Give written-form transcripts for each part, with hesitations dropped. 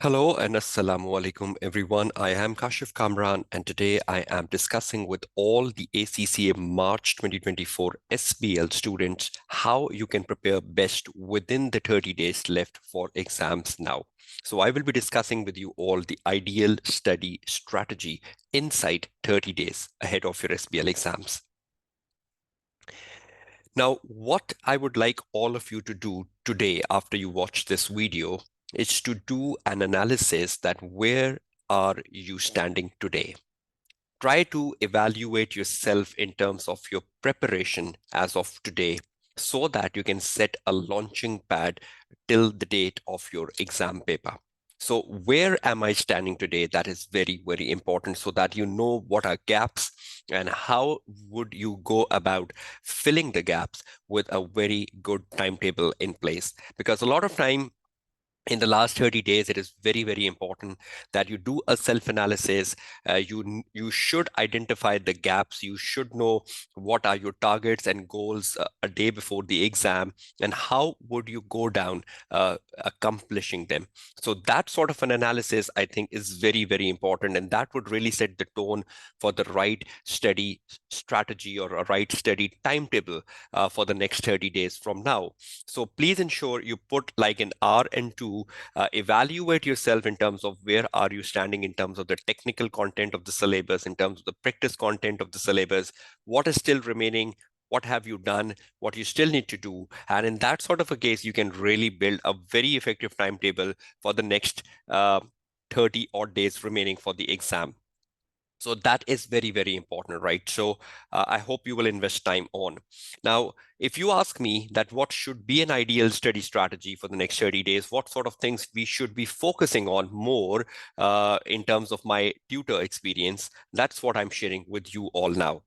Hello and assalamu alaikum everyone. I am Kashif Kamran and today I am discussing with all the ACCA March 2024 SBL students how you can prepare best within the 30 days left for exams now. So I will be discussing with you all the ideal study strategy inside 30 days ahead of your SBL exams. Now, what I would like all of you to do today after you watch this video is to do an analysis that where are you standing today? Try to evaluate yourself in terms of your preparation as of today so that you can set a launching pad till the date of your exam paper. So where am I standing today? That is very, very important so that you know what are gaps and how would you go about filling the gaps with a very good timetable in place. Because a lot of time in the last 30 days, it is very, very important that you do a self-analysis. You should identify the gaps. You should know what are your targets and goals a day before the exam, and how would you go down accomplishing them. So that sort of an analysis, I think, is very, very important, and that would really set the tone for the right study strategy or a right study timetable for the next 30 days from now. So please ensure you put like an hour and two. Evaluate yourself in terms of where are you standing in terms of the technical content of the syllabus, in terms of the practice content of the syllabus, what is still remaining, what have you done, what you still need to do. And in that sort of a case, you can really build a very effective timetable for the next 30 odd days remaining for the exam. So that is very, very important, right? So I hope you will invest time on. Now, if you ask me that what should be an ideal study strategy for the next 30 days, what sort of things we should be focusing on more in terms of my tutor experience, that's what I'm sharing with you all now.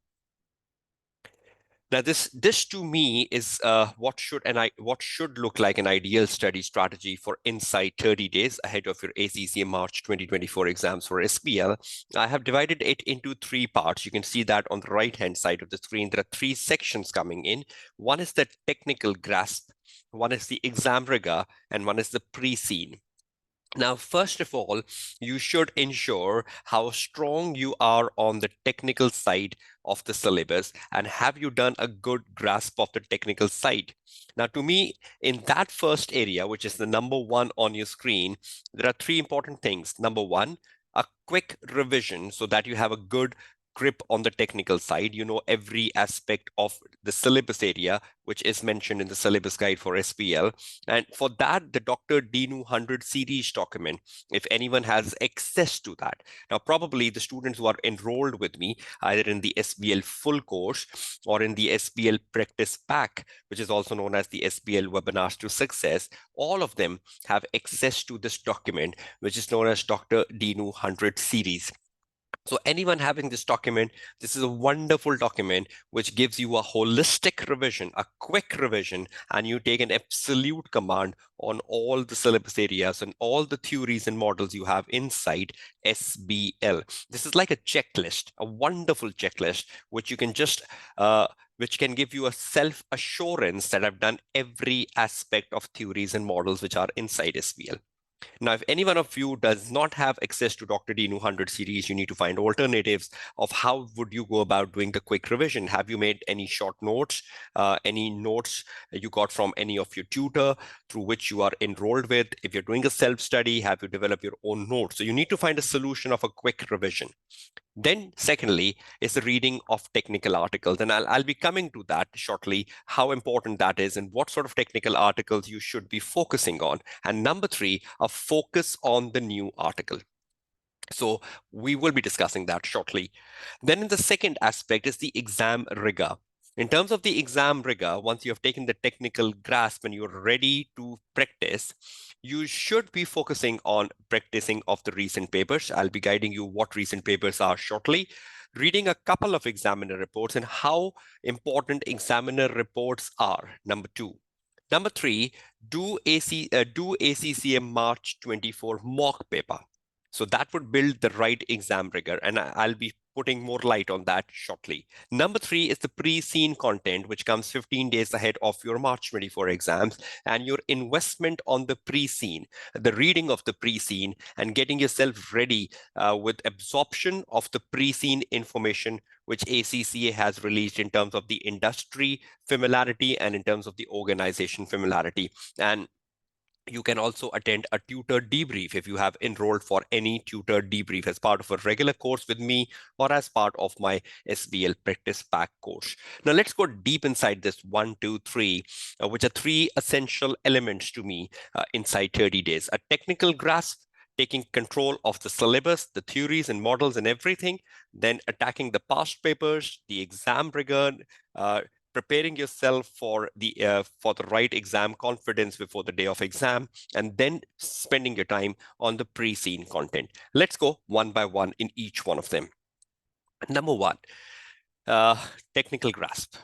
Now, this to me is what should look like an ideal study strategy for inside 30 days ahead of your ACCA March 2024 exams for SBL. I have divided it into three parts. You can see that on the right-hand side of the screen. There are three sections coming in. One is the technical grasp, one is the exam rigor, and one is the pre-scene. Now, first of all, you should ensure how strong you are on the technical side of the syllabus, and have you done a good grasp of the technical side. Now, to me, in that first area, which is the number one on your screen, there are three important things. Number one, a quick revision so that you have a good grip on the technical side. You know every aspect of the syllabus area, which is mentioned in the syllabus guide for SBL. And for that, the Dr. Dinu 100 series document, if anyone has access to that. Now, probably the students who are enrolled with me, either in the SBL full course or in the SBL practice pack, which is also known as the SBL webinars to success, all of them have access to this document, which is known as Dr. Dinu 100 series. So anyone having this document, this is a wonderful document which gives you a holistic revision, a quick revision, and you take an absolute command on all the syllabus areas and all the theories and models you have inside SBL. This is like a checklist, a wonderful checklist, which you can just which can give you a self-assurance that I've done every aspect of theories and models which are inside SBL. Now, if any one of you does not have access to Dr. Dinu 100 series, you need to find alternatives of how would you go about doing the quick revision. Have you made any short notes, any notes you got from any of your tutor through which you are enrolled with? If you're doing a self-study, have you developed your own notes? So you need to find a solution of a quick revision. Then secondly is the reading of technical articles. And I'll be coming to that shortly, how important that is and what sort of technical articles you should be focusing on. And number three, a focus on the new article. So we will be discussing that shortly. Then in the second aspect is the exam rigor. In terms of the exam rigor, once you have taken the technical grasp and you're ready to practice, you should be focusing on practicing of the recent papers. I'll be guiding you what recent papers are shortly. Reading a couple of examiner reports and how important examiner reports are, number two. Number three, do ACCA March 24 mock paper. So that would build the right exam rigor. And I'll be putting more light on that shortly. Number 3 is the pre-seen content, which comes 15 days ahead of your March 24 exams, and your investment on the pre-seen, the reading of the pre-seen, and getting yourself ready with absorption of the pre-seen information which ACCA has released in terms of the industry familiarity and in terms of the organization familiarity. And you can also attend a tutor debrief if you have enrolled for any tutor debrief as part of a regular course with me or as part of my SBL practice pack course. Now let's go deep inside this 1, 2, 3, which are 3 essential elements to me inside 30 days. A technical grasp, taking control of the syllabus, the theories and models and everything, then attacking the past papers, the exam rigor, preparing yourself for the right exam confidence before the day of exam, and then spending your time on the pre-seen content. Let's go one by one in each one of them. Number 1, technical grasp.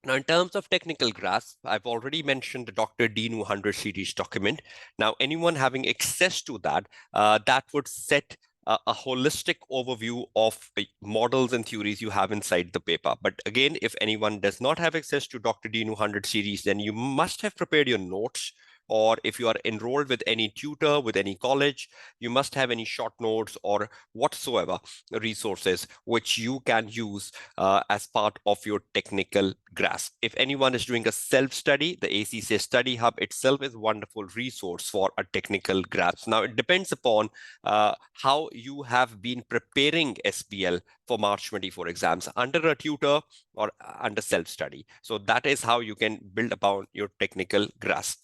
Now, in terms of technical grasp, I've already mentioned the Dr. Dean 100 series document. Now, anyone having access to that, that would set a holistic overview of the models and theories you have inside the paper. But again, if anyone does not have access to Dr. Dean 100 series, then you must have prepared your notes, or if you are enrolled with any tutor, with any college, you must have any short notes or whatsoever resources which you can use as part of your technical grasp. If anyone is doing a self-study, the ACCA Study Hub itself is a wonderful resource for a technical grasp. Now, it depends upon how you have been preparing SBL for March 24 exams, under a tutor or under self-study. So that is how you can build upon your technical grasp.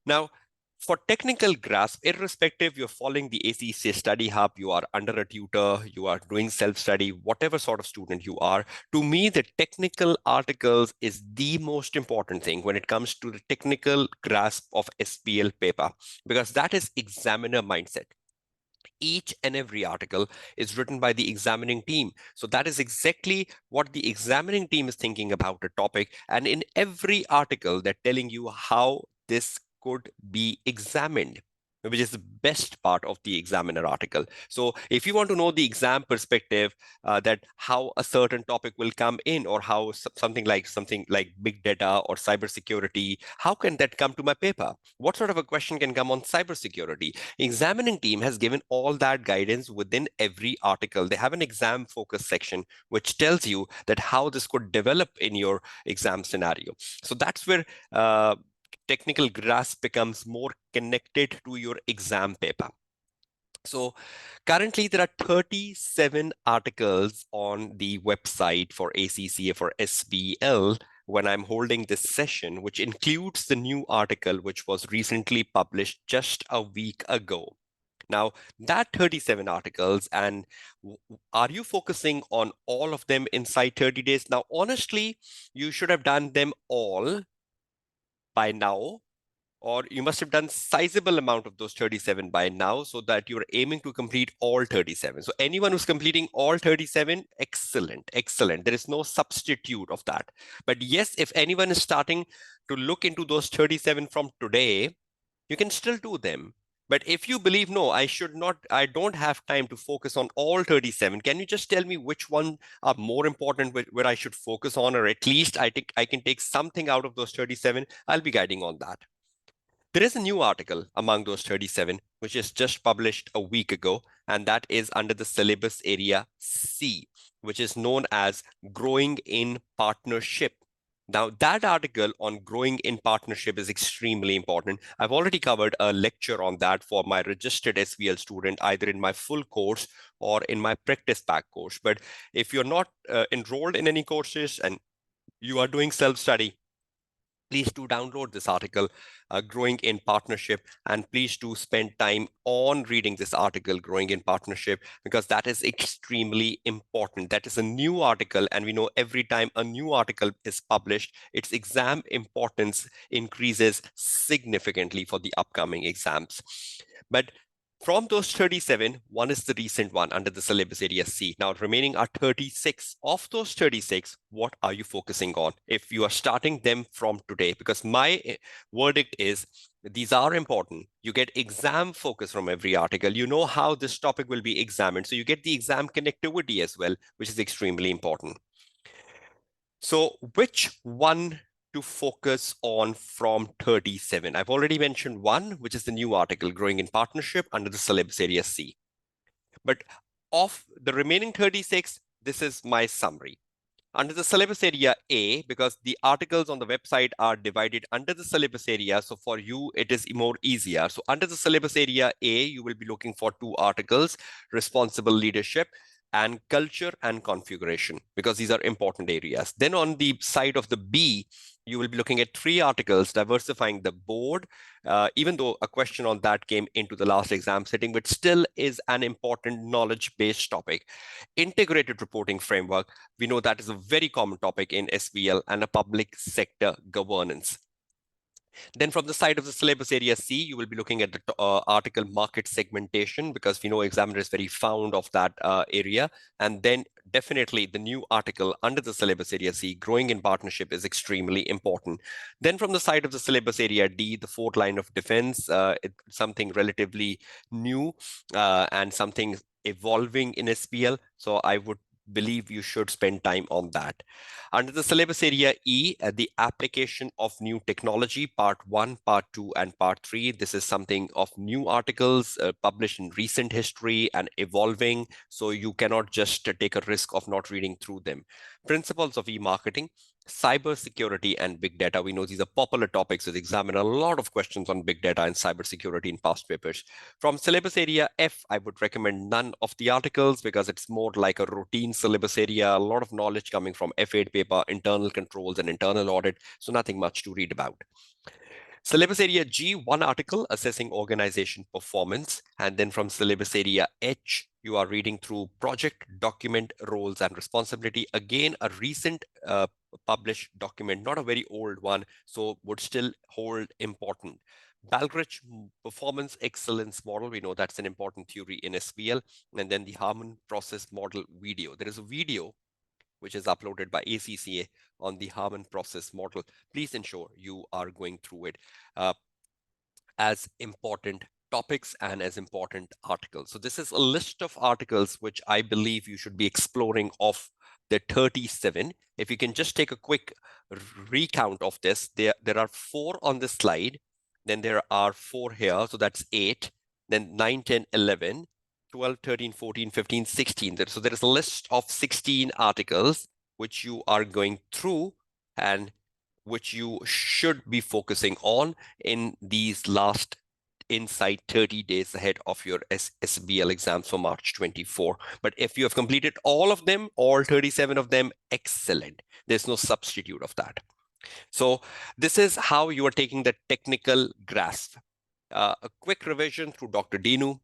Now, for technical grasp, irrespective you're following the ACCA Study Hub, you are under a tutor, you are doing self-study, whatever sort of student you are, to me, the technical articles is the most important thing when it comes to the technical grasp of SBL paper, because that is examiner mindset. Each and every article is written by the examining team. So that is exactly what the examining team is thinking about the topic. And in every article, they're telling you how this could be examined, which is the best part of the examiner article. So if you want to know the exam perspective, that how a certain topic will come in, or how something like big data or cybersecurity, how can that come to my paper? What sort of a question can come on cybersecurity? Examining team has given all that guidance within every article. They have an exam focus section which tells you that how this could develop in your exam scenario. So that's where technical grasp becomes more connected to your exam paper. So currently there are 37 articles on the website for ACCA for SBL when I'm holding this session, which includes the new article which was recently published just a week ago. Now, that 37 articles, and are you focusing on all of them inside 30 days? Now, honestly, you should have done them all by now, or you must have done sizable amount of those 37 by now, so that you're aiming to complete all 37. So anyone who's completing all 37, excellent, excellent. There is no substitute of that. But yes, if anyone is starting to look into those 37 from today, you can still do them. But if you believe, no, I don't have time to focus on all 37, can you just tell me which one are more important, where I should focus on, or at least I can take something out of those 37? I'll be guiding on that. There is a new article among those 37, which is just published a week ago, and that is under the syllabus area C, which is known as Growing in Partnership. Now, that article on growing in partnership is extremely important. I've already covered a lecture on that for my registered SBL student, either in my full course or in my practice pack course. But if you're not enrolled in any courses and you are doing self-study, please do download this article, Growing in Partnership, and please do spend time on reading this article, Growing in Partnership, because that is extremely important. That is a new article, and we know every time a new article is published, its exam importance increases significantly for the upcoming exams. But From those 37, one is the recent one under the syllabus area C. Now, remaining are 36. Of those 36, what are you focusing on? If you are starting them from today, because my verdict is these are important. You get exam focus from every article. You know how this topic will be examined. So you get the exam connectivity as well, which is extremely important. So which one to focus on from 37? I've already mentioned one, which is the new article, Growing in Partnership under the syllabus area C. But of the remaining 36, this is my summary. Under the syllabus area A, because the articles on the website are divided under the syllabus area, so for you, it is more easier. So under the syllabus area A, you will be looking for two articles, responsible leadership and culture and configuration, because these are important areas. Then on the side of the B, you will be looking at three articles, diversifying the board, even though a question on that came into the last exam setting, but still is an important knowledge-based topic. Integrated reporting framework, we know that is a very common topic in SBL and a public sector governance. Then from the side of the syllabus area C, you will be looking at the article market segmentation, because we know examiner is very fond of that area. And then definitely the new article under the syllabus area C, growing in partnership, is extremely important. Then from the side of the syllabus area D, the fourth line of defense, it's something relatively new and something evolving in SBL. So I would believe you should spend time on that. Under the syllabus area E, the application of new technology, part 1, part 2, and part 3. This is something of new articles published in recent history and evolving, so you cannot just take a risk of not reading through them. Principles of e-marketing, cybersecurity, and big data. We know these are popular topics with examine a lot of questions on big data and cybersecurity in past papers. From syllabus area F, I would recommend none of the articles because it's more like a routine syllabus area, a lot of knowledge coming from F8 paper, internal controls and internal audit, so nothing much to read about. Syllabus area G, one article assessing organization performance. And then from syllabus area H, you are reading through project, document, roles, and responsibility. Again, a recent published document, not a very old one, so would still hold important. Balgridge performance excellence model, we know that's an important theory in SBL. And then the Harmon process model video. There is a video which is uploaded by ACCA on the Harmon process model. Please ensure you are going through it as important topics and as important articles. So this is a list of articles which I believe you should be exploring of the 37. If you can just take a quick recount of this, there are 4 on this slide, then there are 4 here, so that's 8, then 9, 10, 11, 12, 13, 14, 15, 16. So there is a list of 16 articles which you are going through and which you should be focusing on in these last inside 30 days ahead of your SBL exams for March 24. But if you have completed all of them, all 37 of them, excellent. There's no substitute of that. So this is how you are taking the technical grasp. A quick revision through Dr. Dinu,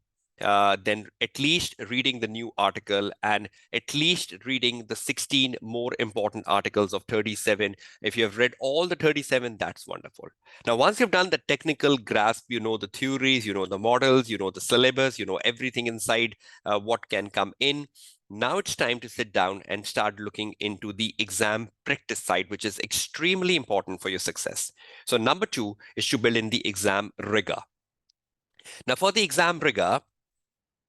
then at least reading the new article and at least reading the 16 more important articles of 37. If you have read all the 37, that's wonderful. Now, once you've done the technical grasp, you know the theories, you know the models, you know the syllabus, you know everything inside what can come in. Now it's time to sit down and start looking into the exam practice side, which is extremely important for your success. So number 2 is to build in the exam rigor. Now, for the exam rigor,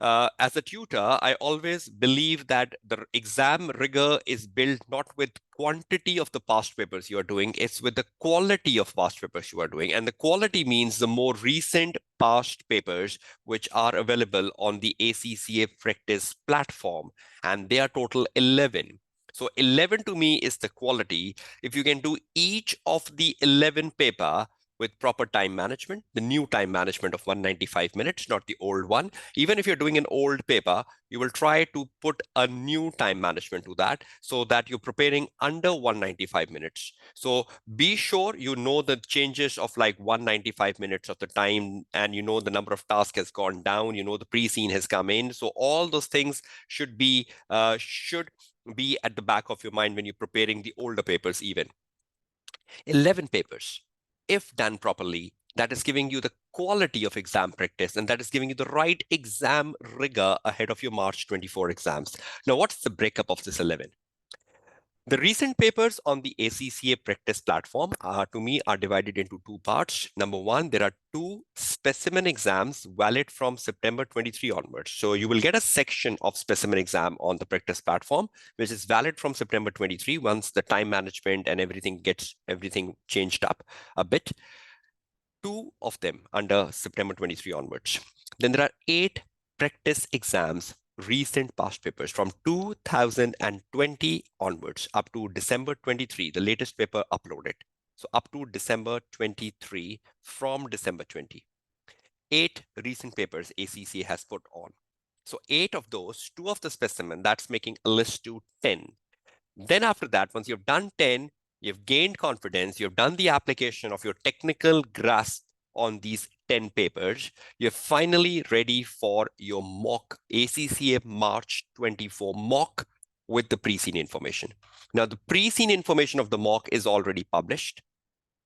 as a tutor, I always believe that the exam rigor is built not with quantity of the past papers you are doing, it's with the quality of past papers you are doing. And the quality means the more recent past papers which are available on the ACCA practice platform. And they are total 11. So 11 to me is the quality. If you can do each of the 11 paper with proper time management, the new time management of 195 minutes, not the old one. Even if you're doing an old paper, you will try to put a new time management to that so that you're preparing under 195 minutes. So be sure you know the changes of like 195 minutes of the time, and you know the number of tasks has gone down, you know the pre-scene has come in. So all those things should be at the back of your mind when you're preparing the older papers even. 11 papers, if done properly, that is giving you the quality of exam practice, and that is giving you the right exam rigor ahead of your March 24 exams. Now, what's the breakup of this 11? The recent papers on the ACCA practice platform, to me, are divided into two parts. Number one, there are two specimen exams valid from September 23 onwards. So you will get a section of specimen exam on the practice platform, which is valid from September 23 once the time management and everything changed up a bit. Two of them under September 23 onwards. Then there are 8 practice exams, recent past papers from 2020 onwards up to December 23, the latest paper uploaded. So up to December 23 from December 20. 8 recent papers ACCA has put on. So 8 of those, 2 of the specimen, that's making a list to 10. Then after that, once you've done 10, you've gained confidence, you've done the application of your technical grasp on these 10 papers, you're finally ready for your mock, ACCA March 24 mock with the pre-seen information. Now, the pre-seen information of the mock is already published.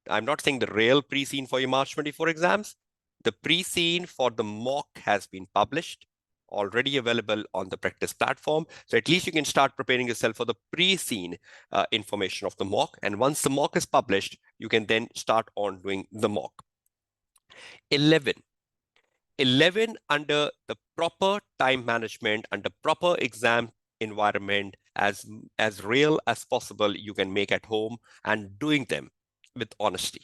I'm not saying the real pre-seen for your March 24 exams. The pre-seen for the mock has been published, already available on the practice platform. So at least you can start preparing yourself for the pre-seen information of the mock. And once the mock is published, you can then start on doing the mock. 11 under the proper time management, under proper exam environment, as real as possible you can make at home, and doing them with honesty.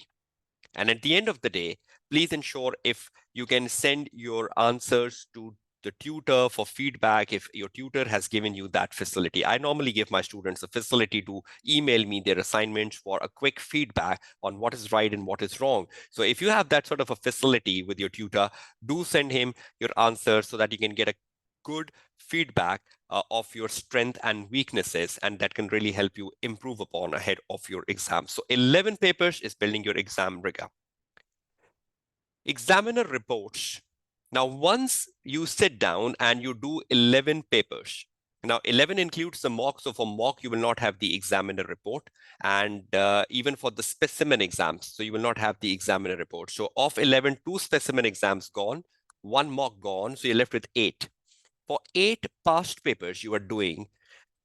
And at the end of the day, please ensure if you can send your answers to the tutor for feedback if your tutor has given you that facility. I normally give my students a facility to email me their assignments for a quick feedback on what is right and what is wrong. So if you have that sort of a facility with your tutor, do send him your answers so that you can get a good feedback of your strength and weaknesses, and that can really help you improve upon ahead of your exam. So 11 papers is building your exam rigor. Examiner reports. Now, once you sit down and you do 11 papers, now 11 includes the mock. So for mock, you will not have the examiner report. And even for the specimen exams, so you will not have the examiner report. So of 11, 2 specimen exams gone, 1 mock gone. So you're left with 8. For 8 past papers you are doing,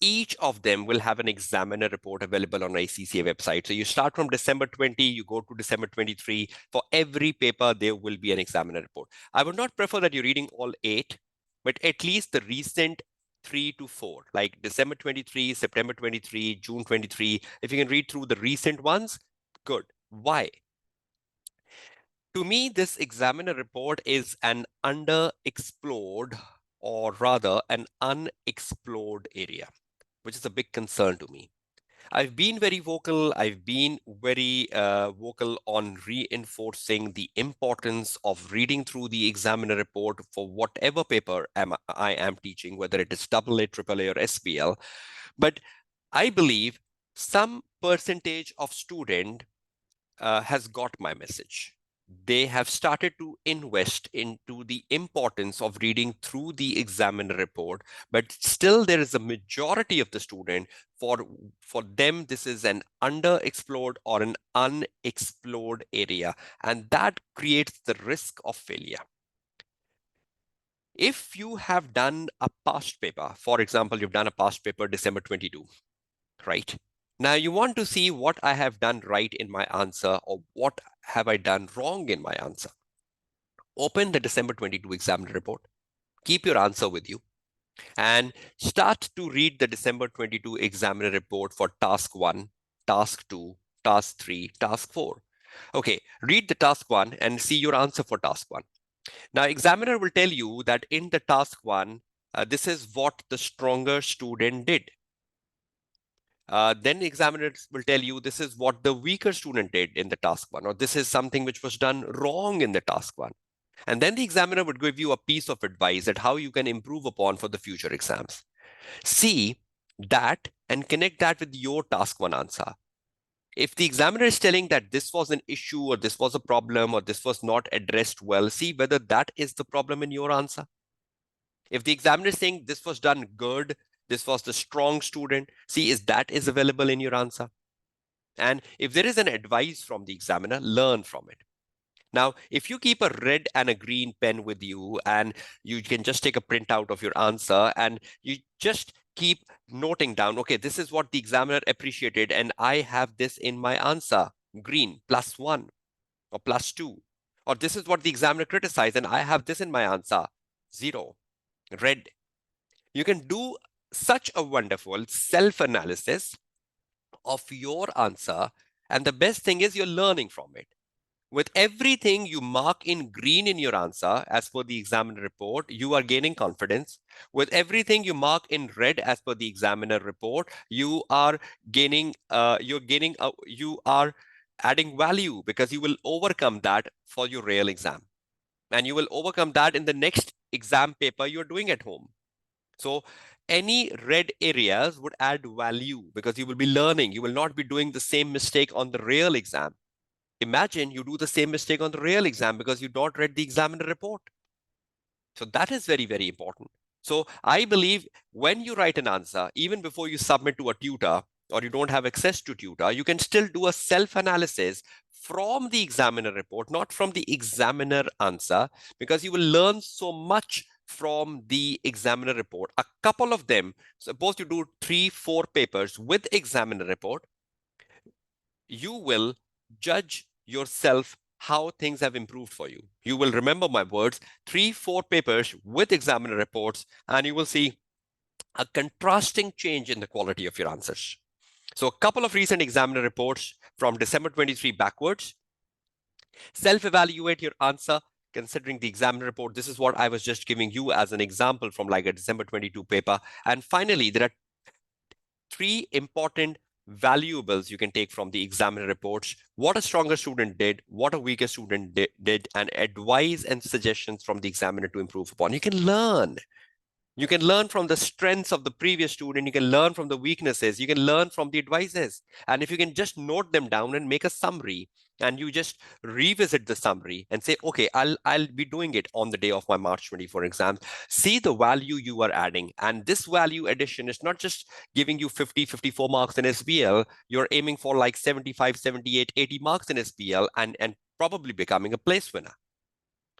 each of them will have an examiner report available on ACCA website. So you start from December 20, you go to December 23. For every paper, there will be an examiner report. I would not prefer that you're reading all 8, but at least the recent 3 to 4, like December 23, September 23, June 23. If you can read through the recent ones, good. Why? To me, this examiner report is an underexplored, or rather an unexplored area, which is a big concern to me. I've been very vocal. I've been very vocal on reinforcing the importance of reading through the examiner report for whatever paper I am teaching, whether it is AA, AAA, or SBL. But I believe some percentage of student has got my message. They have started to invest into the importance of reading through the examiner report, but still there is a majority of the student, for them, this is an underexplored or an unexplored area, and that creates the risk of failure. If you have done a past paper, for example, you've done a past paper December 22, right? Now you want to see what I have done right in my answer or what have I done wrong in my answer. Open the December 22 examiner report, keep your answer with you, and start to read the December 22 examiner report for task 1, task 2, task 3, task 4. Okay, read the task 1 and see your answer for task 1. Now, examiner will tell you that in the task 1, this is what the stronger student did. Then examiners will tell you this is what the weaker student did in the task 1, or this is something which was done wrong in the task 1. And then the examiner would give you a piece of advice at how you can improve upon for the future exams. See that and connect that with your task 1 answer. If the examiner is telling that this was an issue or this was a problem or this was not addressed well, see whether that is the problem in your answer. If the examiner is saying this was done good, this was the strong student, see is that is available in your answer. And if there is an advice from the examiner, learn from it. Now, if you keep a red and a green pen with you, and you can just take a printout of your answer, and you just keep noting down, okay, this is what the examiner appreciated, and I have this in my answer, green, +1 or +2. Or this is what the examiner criticized, and I have this in my answer, 0, red. You can do such a wonderful self-analysis of your answer, and the best thing is you're learning from it. With everything you mark in green in your answer, as per the examiner report, you are gaining confidence. With everything you mark in red, as per the examiner report, you are you are adding value, because you will overcome that for your real exam. And you will overcome that in the next exam paper you're doing at home. So any red areas would add value, because you will be learning. You will not be doing the same mistake on the real exam. Imagine you do the same mistake on the real exam because you don't read the examiner report. So that is very, very important. So I believe when you write an answer, even before you submit to a tutor or you don't have access to tutor, you can still do a self-analysis from the examiner report, not from the examiner answer, because you will learn so much from the examiner report. A couple of them, suppose you do 3-4 papers with examiner report, you will judge yourself how things have improved for you. You will remember my words, 3-4 papers with examiner reports, and you will see a contrasting change in the quality of your answers. So a couple of recent examiner reports from December 23 backwards. Self-evaluate your answer considering the examiner report. This is what I was just giving you as an example from like a December 22 paper. And finally, there are 3 important valuables you can take from the examiner reports: what a stronger student did, what a weaker student did, and advice and suggestions from the examiner to improve upon. You can learn. You can learn from the strengths of the previous student. You can learn from the weaknesses. You can learn from the advices. And if you can just note them down and make a summary, and you just revisit the summary and say, okay, I'll be doing it on the day of my March 24 exams. See the value you are adding. And this value addition is not just giving you 50, 54 marks in SBL. You're aiming for like 75, 78, 80 marks in SBL, and probably becoming a place winner.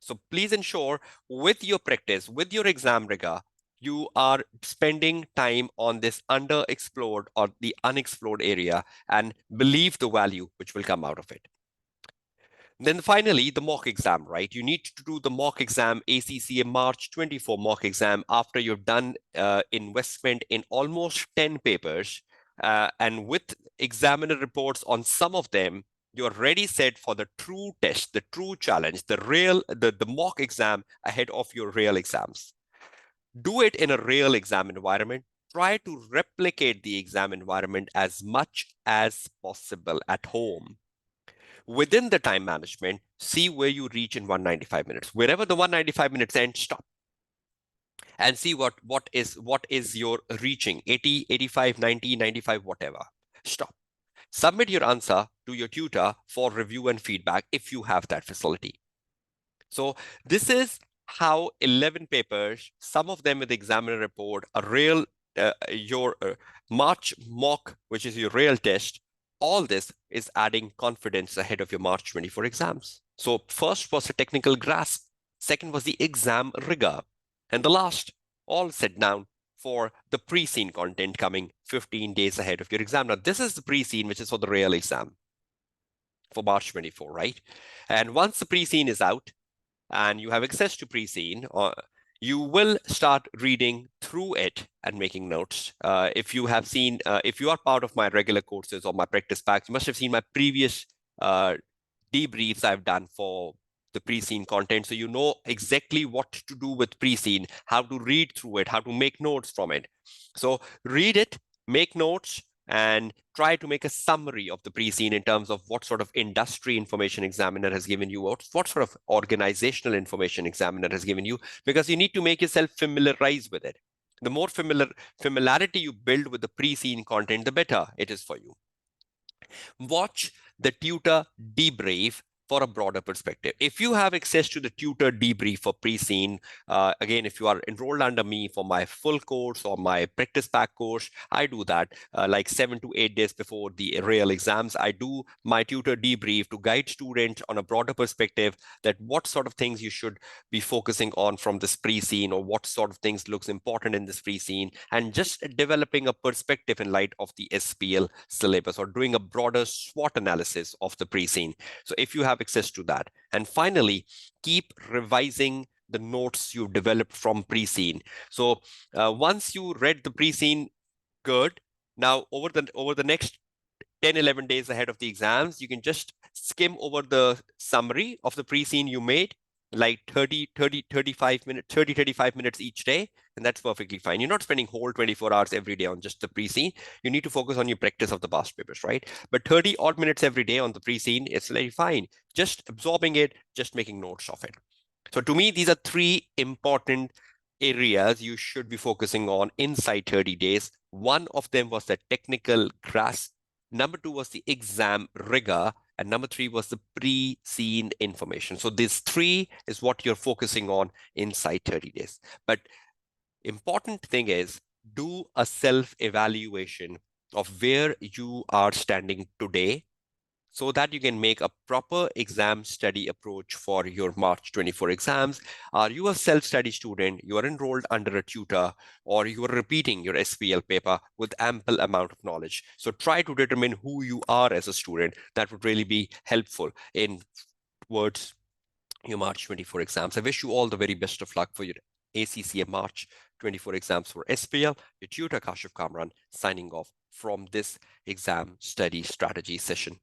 So please ensure with your practice, with your exam rigor, you are spending time on this underexplored or the unexplored area, and believe the value which will come out of it. Then finally, the mock exam, right? You need to do the mock exam, ACCA March 24 mock exam, after you've done investment in almost 10 papers. And with examiner reports on some of them, you're ready set for the true test, the true challenge, the mock exam ahead of your real exams. Do it in a real exam environment. Try to replicate the exam environment as much as possible at home. Within the time management, see where you reach in 195 minutes. Wherever the 195 minutes end, stop. And see what is your reaching, 80, 85, 90, 95, whatever. Stop. Submit your answer to your tutor for review and feedback if you have that facility. So this is how 11 papers, some of them with the examiner report, a real your March mock, which is your real test, all this is adding confidence ahead of your March 24 exams. So first was a technical grasp, second was the exam rigor, and the last, all set down for the pre-scene content coming 15 days ahead of your exam. Now, this is the pre-scene, which is for the real exam for March 24, right? And once the pre-scene is out, and you have access to pre-scene, you will start reading through it and making notes. If you have seen, if you are part of my regular courses or my practice packs, you must have seen my previous debriefs I've done for the pre-scene content. So you know exactly what to do with pre-scene, how to read through it, how to make notes from it. So read it, make notes, and try to make a summary of the pre-scene in terms of what sort of industry information examiner has given you, what sort of organizational information examiner has given you, because you need to make yourself familiarize with it. The more familiarity you build with the pre-scene content, the better it is for you. Watch the tutor debrief for a broader perspective. If you have access to the tutor debrief for pre-scene, again, if you are enrolled under me for my full course or my practice pack course, I do that like 7 to 8 days before the real exams. I do my tutor debrief to guide students on a broader perspective that what sort of things you should be focusing on from this pre-scene, or what sort of things looks important in this pre-scene, and just developing a perspective in light of the SBL syllabus, or doing a broader SWOT analysis of the pre-scene. So if you have access to that. And finally, keep revising the notes you developed from pre-scene. So once you read the pre-scene, good. Now over the next 10, 11 days ahead of the exams, you can just skim over the summary of the pre-scene you made, like 35 minutes each day, and that's perfectly fine. You're not spending whole 24 hours every day on just the pre-scene. You need to focus on your practice of the past papers, right? But 30 odd minutes every day on the pre-scene, it's very fine. Just absorbing it, just making notes of it. So to me, these are three important areas you should be focusing on inside 30 days. One of them was the technical grasp. Number two was the exam rigor. And number three was the pre-scene information. So this three is what you're focusing on inside 30 days. But important thing is, do a self-evaluation of where you are standing today, so that you can make a proper exam study approach for your March 24 exams. Are you a self-study student? You are enrolled under a tutor, or you are repeating your SBL paper with ample amount of knowledge. So try to determine who you are as a student. That would really be helpful in towards your March 24 exams. I wish you all the very best of luck for your ACCA March 24 exams for SBL. Your tutor Kashif Kamran signing off from this exam study strategy session.